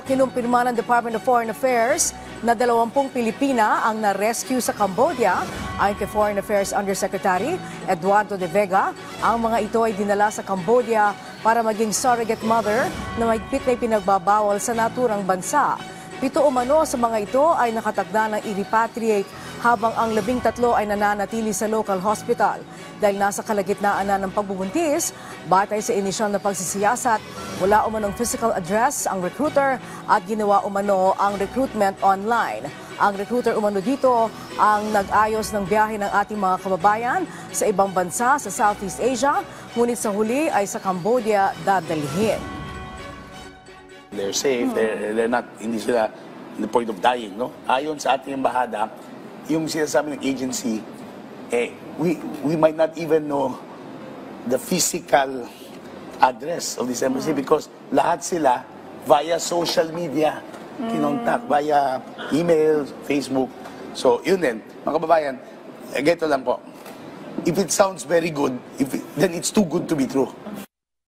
Kinumpirma ng Department of Foreign Affairs na 20 Pilipina ang na-rescue sa Cambodia. Ayon kay Foreign Affairs Undersecretary Eduardo de Vega, ang mga ito ay dinala sa Cambodia para maging surrogate mother na mahigpit na pinagbabawal sa naturang bansa. 7 umano sa mga ito ay nakatakda ng i-repatriate habang ang 13 ay nananatili sa local hospital. Dahil nasa kalagitnaan na ng pagbubuntis, batay sa inisyal na pagsisiyasat, wala umanong physical address ang recruiter at ginawa umano ang recruitment online. Ang recruiter umano dito ang nag-ayos ng biyahe ng ating mga kababayan sa ibang bansa sa Southeast Asia, ngunit sa huli ay sa Cambodia dadalhin. They're safe, they're not, hindi sila in the point of dying, no? Ayon sa ating embahada, yung sinasabi ng agency, we might not even know the physical address of this embassy because lahat sila via social media, kinontak, via email, Facebook. So, yun din. Mga kababayan, ganito lang po. If it sounds very good, then it's too good to be true.